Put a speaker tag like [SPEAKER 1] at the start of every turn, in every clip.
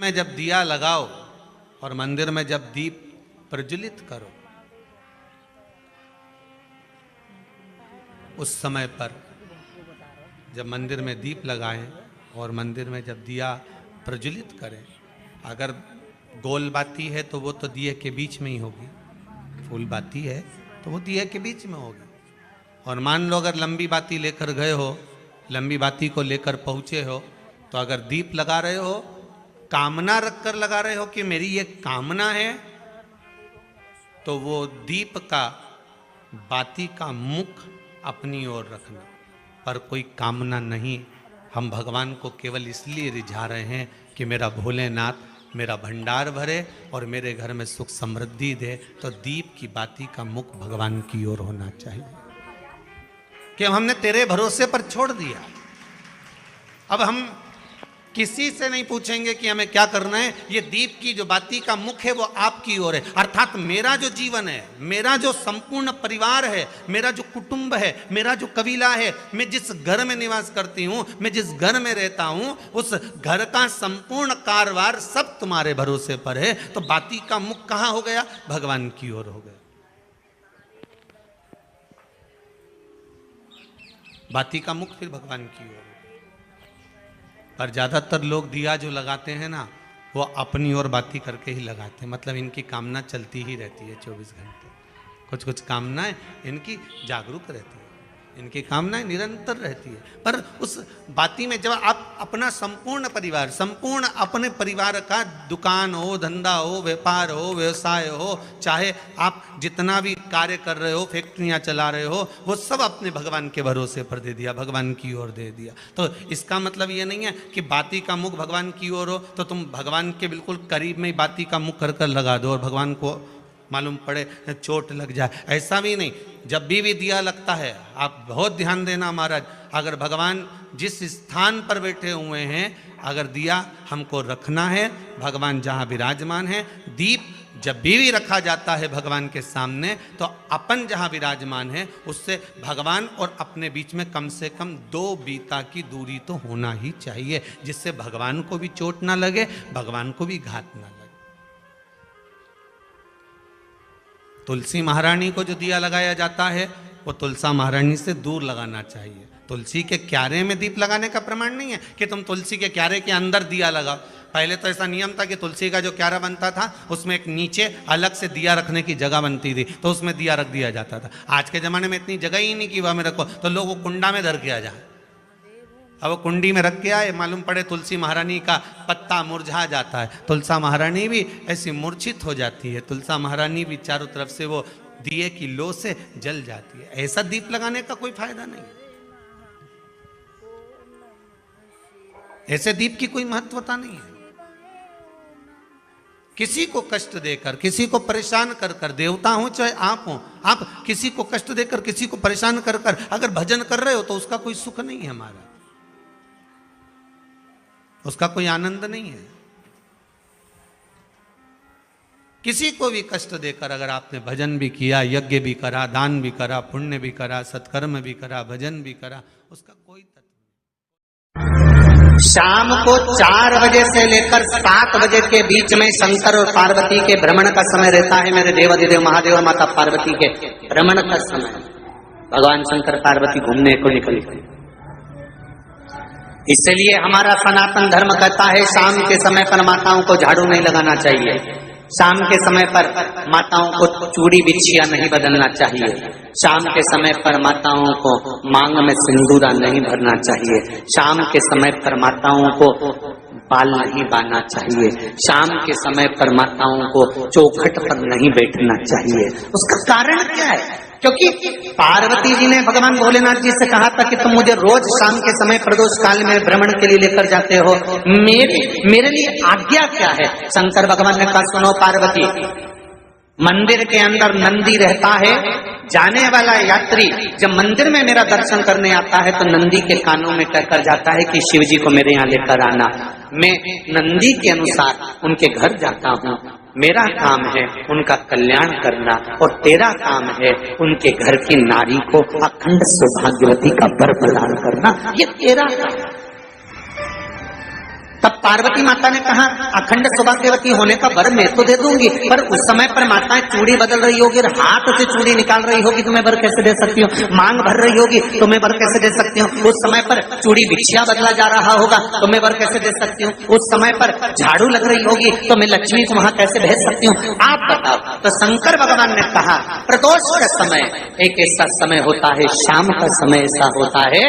[SPEAKER 1] में जब दिया लगाओ और मंदिर में जब दीप प्रज्वलित करो, उस समय पर जब मंदिर में दीप लगाएं और मंदिर में जब दिया प्रज्वलित करें, अगर गोल बाती है तो वो तो दिए के बीच में ही होगी, फूल बाती है तो वो दिए के बीच में होगी। और मान लो अगर लंबी बाती लेकर गए हो, लंबी बाती को लेकर पहुँचे हो, तो अगर दीप लगा रहे हो, कामना रखकर लगा रहे हो कि मेरी ये कामना है, तो वो दीप का, बाती का मुख अपनी ओर रखना, पर कोई कामना नहीं। हम भगवान को केवल इसलिए रिझा रहे हैं कि मेरा भोलेनाथ मेरा भंडार भरे और मेरे घर में सुख समृद्धि दे। तो दीप की बाती का मुख भगवान की ओर होना चाहिए कि हमने तेरे भरोसे पर छोड़ दिया। अब हम किसी से नहीं पूछेंगे कि हमें क्या करना है, ये दीप की जो बाती का मुख है वो आपकी ओर है। अर्थात मेरा जो जीवन है, मेरा जो संपूर्ण परिवार है, मेरा जो कुटुंब है, मेरा जो कबीला है, मैं जिस घर में निवास करती हूँ, मैं जिस घर में रहता हूँ, उस घर का संपूर्ण कारभार सब तुम्हारे भरोसे पर है। तो बाती का मुख कहाँ हो गया? भगवान की ओर हो गया। बाती का मुख फिर भगवान की ओर। पर ज़्यादातर लोग दिया जो लगाते हैं ना, वो अपनी ओर बाती करके ही लगाते हैं। मतलब इनकी कामना चलती ही रहती है 24 घंटे। कुछ कुछ कामनाएं इनकी जागरूक रहती है, इनकी कामनाएं निरंतर रहती है। पर उस बाती में जब आप अपना संपूर्ण परिवार, संपूर्ण अपने परिवार का, दुकान हो, धंधा हो, व्यापार हो, व्यवसाय हो, चाहे आप जितना भी कार्य कर रहे हो, फैक्ट्रियां चला रहे हो, वो सब अपने भगवान के भरोसे पर दे दिया, भगवान की ओर दे दिया। तो इसका मतलब ये नहीं है कि बाती का मुख भगवान की ओर हो तो तुम भगवान के बिल्कुल करीब में ही बाती का मुख कर लगा दो और भगवान को मालूम पड़े चोट लग जाए, ऐसा भी नहीं। जब भी दिया लगता है, आप बहुत ध्यान देना महाराज, अगर भगवान जिस स्थान पर बैठे हुए हैं, अगर दिया हमको रखना है, भगवान जहाँ विराजमान है, दीप जब भी रखा जाता है भगवान के सामने, तो अपन जहाँ विराजमान है उससे भगवान और अपने बीच में कम से कम 2 बीता की दूरी तो होना ही चाहिए, जिससे भगवान को भी चोट ना लगे, भगवान को भी घात ना लगे। तुलसी महारानी को जो दिया लगाया जाता है वो तुलसा महारानी से दूर लगाना चाहिए। तुलसी के क्यारे में दीप लगाने का प्रमाण नहीं है कि तुम तुलसी के क्यारे के अंदर दिया लगाओ। पहले तो ऐसा नियम था कि तुलसी का जो क्यारा बनता था उसमें एक नीचे अलग से दिया रखने की जगह बनती थी, तो उसमें दिया रख दिया जाता था। आज के ज़माने में इतनी जगह ही नहीं कि वह में रखो, तो लोग वो कुंडा में धर के आ जाए। अब वो कुंडी में रख के आए, मालूम पड़े तुलसी महारानी का पत्ता मुरझा जाता है, तुलसा महारानी भी ऐसी मूर्छित हो जाती है, तुलसा महारानी भी चारों तरफ से वो दिए की लो से जल जाती है। ऐसा दीप लगाने का कोई फायदा नहीं, ऐसे दीप की कोई महत्वता नहीं है। किसी को कष्ट देकर, किसी को परेशान कर कर, देवता हो चाहे आप हो, आप किसी को कष्ट देकर, किसी को परेशान कर कर अगर भजन कर रहे हो तो उसका कोई सुख नहीं है हमारा, उसका कोई आनंद नहीं है। किसी को भी कष्ट देकर अगर आपने भजन भी किया, यज्ञ भी करा, दान भी करा, पुण्य भी करा, सत्कर्म भी करा, भजन भी करा, उसका कोई तत्व नहीं।
[SPEAKER 2] शाम को 4 बजे से लेकर 7 बजे के बीच में शंकर और पार्वती के भ्रमण का समय रहता है। मेरे देवाधिदेव महादेव और माता पार्वती के भ्रमण का समय, भगवान शंकर पार्वती घूमने को निकले। इसलिए हमारा सनातन धर्म कहता है शाम के समय पर माताओं को झाड़ू नहीं लगाना चाहिए, शाम के समय पर माताओं को चूड़ी बिछिया नहीं बदलना चाहिए, शाम के समय पर माताओं को मांग में सिंदूरा नहीं भरना चाहिए, शाम के समय पर माताओं को बाल नहीं बांधना चाहिए, शाम के समय पर माताओं को चौखट पर नहीं बैठना चाहिए। उसका कारण क्या है? क्योंकि पार्वती जी ने भगवान भोलेनाथ जी से कहा था कि तुम मुझे रोज शाम के समय प्रदोष काल में भ्रमण के लिए लेकर जाते हो, मेरे लिए आज्ञा क्या है? शंकर भगवान ने कहा सुनो पार्वती, मंदिर के अंदर नंदी रहता है, जाने वाला यात्री जब मंदिर में मेरा दर्शन करने आता है तो नंदी के कानों में कहकर जाता है कि शिव जी को मेरे यहाँ लेकर आना। मैं नंदी के अनुसार उनके घर जाता हूँ, मेरा काम है उनका कल्याण करना और तेरा काम है उनके घर की नारी को अखंड सौभाग्यवती का वर प्रदान करना, ये तेरा काम। तब पार्वती माता ने कहा अखंड सौभाग्यवती होने का वर मैं तो दे दूंगी, पर उस समय पर माताएं चूड़ी बदल रही होगी, हाथ से चूड़ी निकाल रही होगी, तो मैं वर कैसे दे सकती हूँ? मांग भर रही होगी तो मैं वर कैसे दे सकती हूँ? उस समय पर चूड़ी बिछिया बदला जा रहा होगा तो मैं वर कैसे दे सकती हूँ? उस समय पर झाड़ू लग रही होगी तो मैं लक्ष्मी को वहां कैसे भेज सकती हूँ? आप बताओ। तो शंकर भगवान ने कहा प्रदोष का समय एक ऐसा समय होता है, शाम का समय ऐसा होता है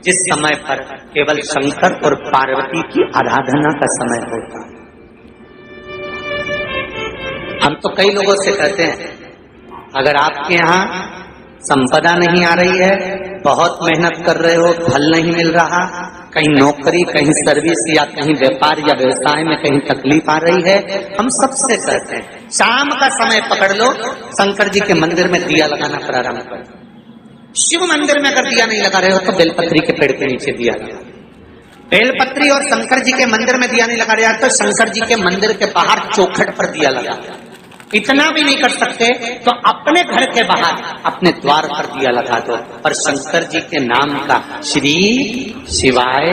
[SPEAKER 2] जिस समय पर केवल शंकर और पार्वती की आराधना का समय होता है। हम तो कई लोगों से कहते हैं अगर आपके यहाँ संपदा नहीं आ रही है, बहुत मेहनत कर रहे हो, फल नहीं मिल रहा, कहीं नौकरी, कहीं सर्विस या कहीं व्यापार या व्यवसाय में कहीं तकलीफ आ रही है, हम सबसे कहते हैं शाम का समय पकड़ लो, शंकर जी के मंदिर में दिया लगाना प्रारंभ करो। शिव मंदिर में अगर दिया नहीं लगा रहे हो तो बेलपत्री के पेड़ के नीचे दिया लगा। बेलपत्री और शंकर जी के मंदिर में दिया नहीं लगा रहा तो शंकर जी के मंदिर के बाहर चौखट पर दिया लगा। इतना भी नहीं कर सकते तो अपने घर के बाहर अपने द्वार पर दिया लगा दो, पर शंकर जी के नाम का श्री शिवाय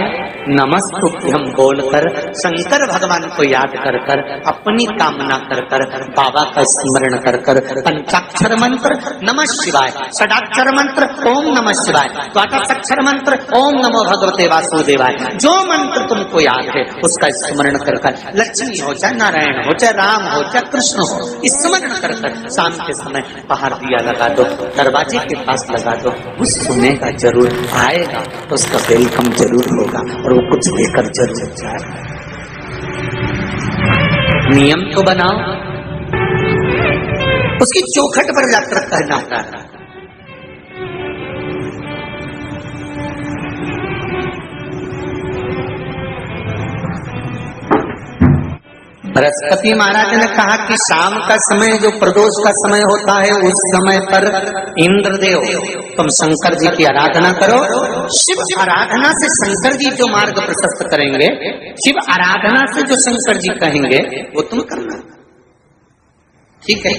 [SPEAKER 2] नमस्तुभ्यम बोलकर शंकर भगवान को याद कर कर अपनी कामना कर कर बाबा का स्मरण कर कर पंचाक्षर मंत्र नमः शिवाय, षडाक्षर मंत्र ओम नमः शिवाय, द्वादशाक्षर मंत्र ओम नमो भगवते वासुदेवाय, जो मंत्र तुमको याद है उसका स्मरण कर कर लक्ष्मी हो चाहे नारायण हो चाहे राम हो चाहे कृष्ण हो, स्मरण कर कर शाम के समय बाहर दिया लगा दो, दरवाजे के पास लगा दो। वो सुनेगा जरूर, आएगा तो उसका वेलकम जरूर होगा और वो कुछ देकर जरूर जाएगा। नियम तो बनाओ, उसकी चौखट पर जाकर कहना होता है। बृहस्पति महाराज ने कहा कि शाम का समय जो प्रदोष का समय होता है उस समय पर इंद्रदेव तुम शंकर जी की आराधना करो। शिव आराधना से शंकर जी जो मार्ग प्रशस्त करेंगे, शिव आराधना से जो शंकर जी कहेंगे वो तुम करना, ठीक है?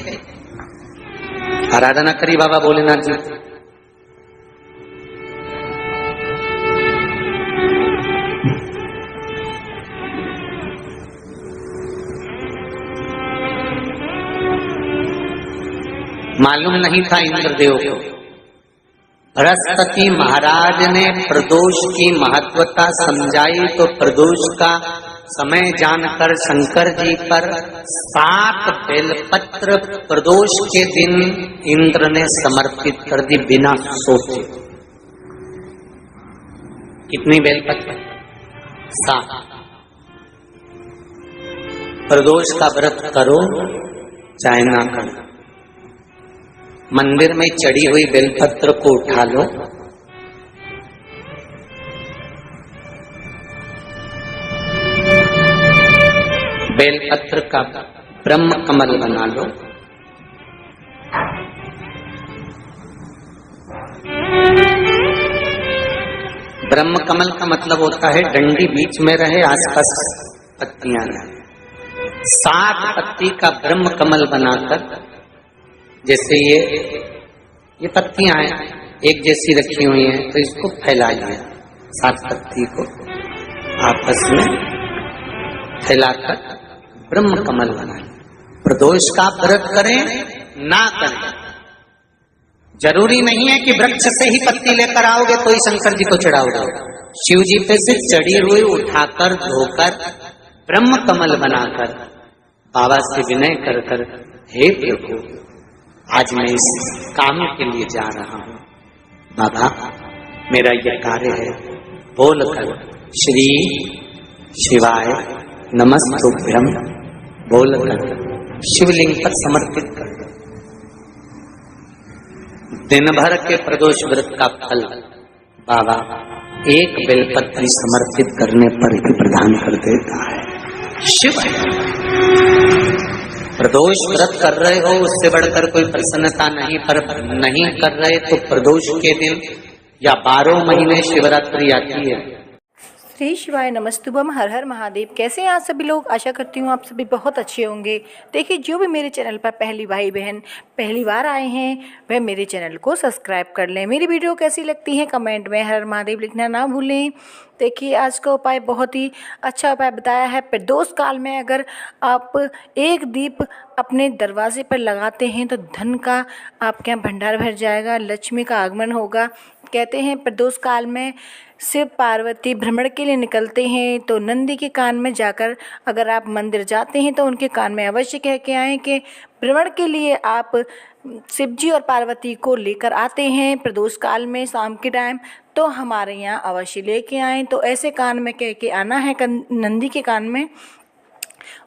[SPEAKER 2] आराधना करी बाबा भोलेनाथ जी। मालूम नहीं था इंद्रदेव को। बृहस्पति महाराज ने प्रदोष की महत्वता समझाई तो प्रदोष का समय जानकर शंकर जी पर 7 बेलपत्र प्रदोष के दिन इंद्र ने समर्पित कर दी बिना सोचे। कितनी बेलपत्र? 7। प्रदोष का व्रत करो चाहे ना करो, मंदिर में चढ़ी हुई बेलपत्र को उठा लो, बेलपत्र का ब्रह्म कमल बना लो, ब्रह्म कमल का मतलब होता है डंडी बीच में रहे, आसपास पत्तियां रहे। 7 पत्ती का ब्रह्म कमल बनाकर, जैसे ये पत्तियां हैं एक जैसी रखी हुई हैं तो इसको फैलाइए, 7 पत्ती को आपस में फैलाकर ब्रह्म कमल बनाए। प्रदोष का व्रत करें ना करें, जरूरी नहीं है कि वृक्ष से ही पत्ती लेकर आओगे तो ही शंकर जी को चढ़ाओगे। शिव जी पे से चढ़ी हुई उठाकर धोकर ब्रह्म कमल बनाकर बाबा से विनय कर कर, हे प्रभु आज मैं इस काम के लिए जा रहा हूं, बाबा मेरा यह कार्य है, बोलकर श्री शिवाय नमस्तुभ्यम बोलकर शिवलिंग पर समर्पित कर दो। दिन भर के प्रदोष व्रत का फल बाबा एक बेलपत्री समर्पित करने पर ही प्रदान कर देता है। शिव प्रदोष व्रत कर रहे हो उससे बढ़कर कोई प्रसन्नता नहीं, पर नहीं कर रहे तो प्रदोष के दिन या 12 महीने शिवरात्रि आती है।
[SPEAKER 3] श्री शिवाय नमस्तुभम, हर हर महादेव। कैसे हैं आप सभी लोग? आशा करती हूँ आप सभी बहुत अच्छे होंगे। देखिए, जो भी मेरे चैनल पर पहली भाई बहन पहली बार आए हैं वह मेरे चैनल को सब्सक्राइब कर लें। मेरी वीडियो कैसी लगती है कमेंट में हर हर महादेव लिखना ना भूलें। देखिए आज का उपाय बहुत ही अच्छा उपाय बताया है। प्रदोष काल में अगर आप एक दीप अपने दरवाजे पर लगाते हैं तो धन का आपके यहाँ भंडार भर जाएगा, लक्ष्मी का आगमन होगा। कहते हैं प्रदोष काल में शिव पार्वती भ्रमण के लिए निकलते हैं तो नंदी के कान में जाकर अगर आप मंदिर जाते हैं तो उनके कान में अवश्य कह के आएँ कि भ्रमण के लिए आप शिव जी और पार्वती को लेकर आते हैं प्रदोष काल में शाम के टाइम, तो हमारे यहाँ अवश्य लेके आएँ। तो ऐसे कान में कह के आना है नंदी के कान में,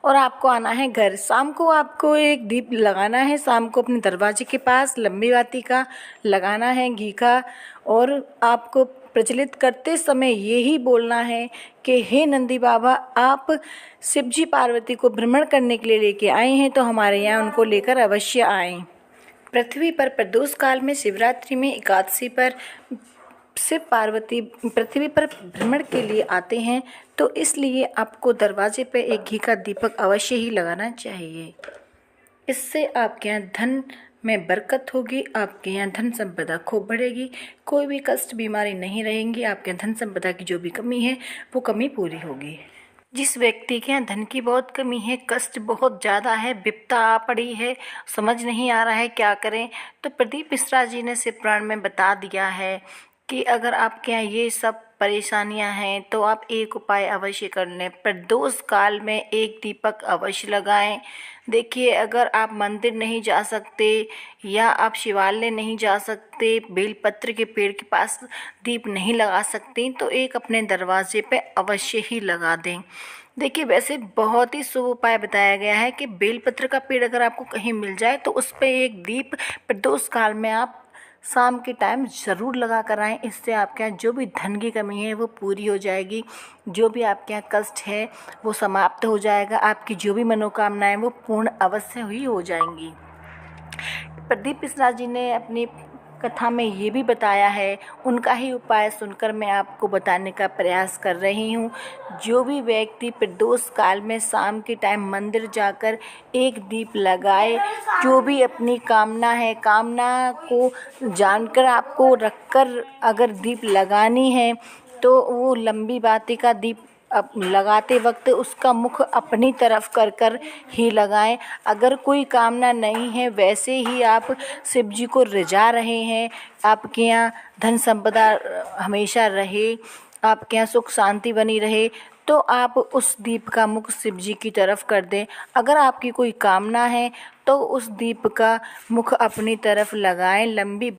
[SPEAKER 3] और आपको आना है घर। शाम को आपको एक दीप लगाना है, शाम को अपने दरवाजे के पास लंबी बाती का लगाना है घी का, और आपको प्रज्वलित करते समय यही बोलना है कि हे नंदी बाबा, आप शिव जी पार्वती को भ्रमण करने के लिए लेके आए हैं तो हमारे यहाँ उनको लेकर अवश्य आएँ। पृथ्वी पर प्रदोष काल में शिवरात्रि में एकादशी पर शिव पार्वती पृथ्वी पर भ्रमण के लिए आते हैं, तो इसलिए आपको दरवाजे पर एक घी का दीपक अवश्य ही लगाना चाहिए। इससे आपके यहाँ धन में बरकत होगी, आपके यहाँ धन संपदा खूब बढ़ेगी, कोई भी कष्ट बीमारी नहीं रहेंगी, आपके धन संपदा की जो भी कमी है वो कमी पूरी होगी। जिस व्यक्ति के यहाँ धन की बहुत कमी है, कष्ट बहुत ज़्यादा है, विपदा आ पड़ी है, समझ नहीं आ रहा है क्या करें, तो प्रदीप मिश्रा जी ने शिव पुराण में बता दिया है कि अगर आपके यहाँ ये सब परेशानियां हैं तो आप एक उपाय अवश्य कर लें। प्रदोष काल में एक दीपक अवश्य लगाएं। देखिए अगर आप मंदिर नहीं जा सकते या आप शिवालय नहीं जा सकते, बेलपत्र के पेड़ के पास दीप नहीं लगा सकते, तो एक अपने दरवाजे पे अवश्य ही लगा दें। देखिए वैसे बहुत ही शुभ उपाय बताया गया है कि बेलपत्र का पेड़ अगर आपको कहीं मिल जाए तो उस पर एक दीप प्रदोष काल में आप शाम के टाइम ज़रूर लगा कर आएँ। इससे आपके यहाँ जो भी धन की कमी है वो पूरी हो जाएगी, जो भी आपके यहाँ कष्ट है वो समाप्त हो जाएगा, आपकी जो भी मनोकामनाएं वो पूर्ण अवश्य ही हो जाएंगी। प्रदीप मिश्रा जी ने अपनी कथा में ये भी बताया है, उनका ही उपाय सुनकर मैं आपको बताने का प्रयास कर रही हूँ। जो भी व्यक्ति प्रदोष काल में शाम के टाइम मंदिर जाकर एक दीप लगाए, जो भी अपनी कामना है, कामना को जानकर आपको रखकर अगर दीप लगानी है तो वो लंबी बाती का दीप अब लगाते वक्त उसका मुख अपनी तरफ कर कर ही लगाएं। अगर कोई कामना नहीं है, वैसे ही आप शिव जी को रिझा रहे हैं, आपके यहाँ धन संपदा हमेशा रहे, आपके यहाँ सुख शांति बनी रहे, तो आप उस दीप का मुख शिव जी की तरफ कर दें। अगर आपकी कोई कामना है तो उस दीप का मुख अपनी तरफ लगाएं, लंबी